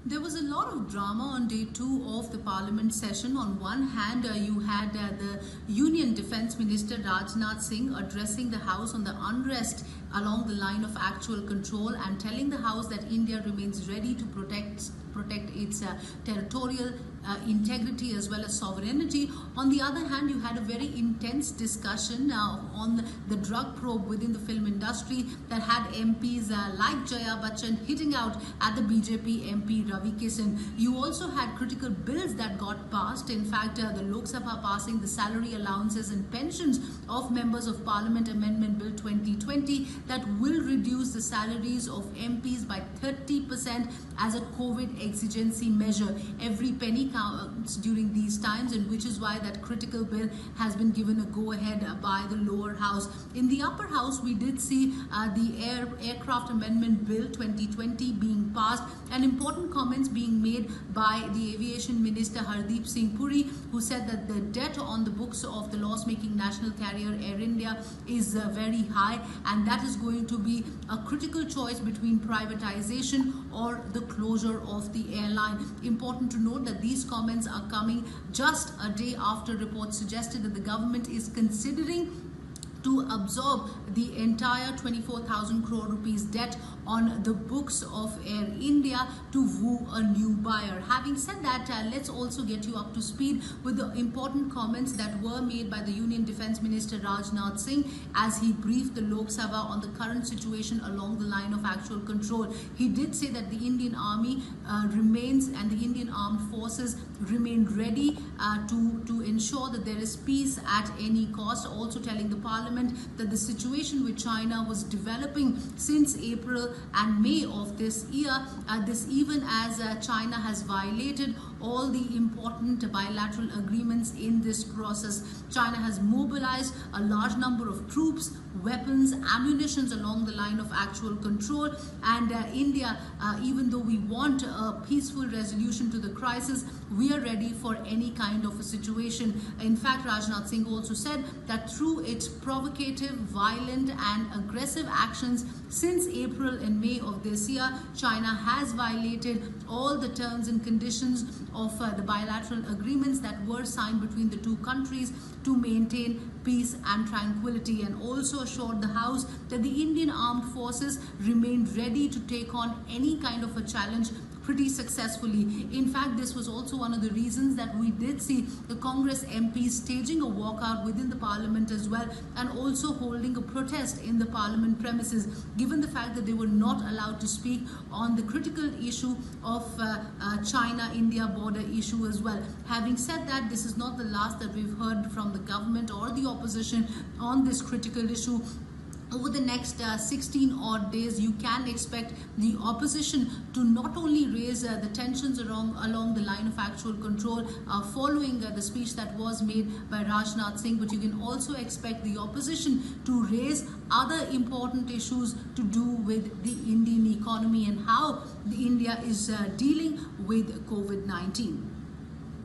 There was a lot of drama on day 2 of the parliament session. On one hand, you had the Union Defence Minister Rajnath Singh addressing the House on the unrest along the line of actual control and telling the House that India remains ready to protect its territorial integrity as well as sovereignty. On the other hand, you had a very intense discussion on the drug probe within the film industry that had MPs like Jaya Bachchan hitting out at the BJP MP Ravi Kisan. You also had critical bills that got passed. In fact, the Lok Sabha passing the salary allowances and pensions of members of Parliament Amendment Bill 2020 that will reduce the salaries of MPs by 30% as a COVID exigency measure. Every penny counts during these times, and which is why that critical bill has been given a go-ahead by the lower house. In the upper house, we did see the Aircraft Amendment Bill 2020 being passed, and important comments being made by the Aviation Minister Hardeep Singh Puri, who said that the debt on the books of the loss-making national carrier Air India is very high, and that is going to be a critical choice between privatization or the closure of the airline. Important to note that these comments are coming just a day after reports suggested that the government is considering to absorb the entire 24,000 crore rupees debt on the books of Air India to woo a new buyer. Having said that, let's also get you up to speed with the important comments that were made by the Union Defence Minister Rajnath Singh as he briefed the Lok Sabha on the current situation along the line of actual control. He did say that the Indian Army remains and the Indian Armed Forces remain ready to ensure that there is peace at any cost, also telling the Parliament that the situation with China was developing since April and May of this year, this even as China has violated all the important bilateral agreements in this process. China has mobilized a large number of troops, weapons, ammunitions along the line of actual control, and India, even though we want a peaceful resolution to the crisis, we are ready for any kind of a situation. In fact, Rajnath Singh also said that through its provocative, violent and aggressive actions since April and May of this year, China has violated all the terms and conditions of the bilateral agreements that were signed between the two countries to maintain peace and tranquility, and also assured the House that the Indian Armed Forces remained ready to take on any kind of a challenge pretty successfully. In fact, this was also one of the reasons that we did see the Congress MPs staging a walkout within the Parliament as well, and also holding a protest in the Parliament premises, given the fact that they were not allowed to speak on the critical issue of China-India border issue as well. Having said that, this is not the last that we've heard from the government or the opposition on this critical issue. Over the next 16 odd days, you can expect the opposition to not only raise the tensions along the line of actual control following the speech that was made by Rajnath Singh, but you can also expect the opposition to raise other important issues to do with the Indian economy and how India is dealing with COVID-19.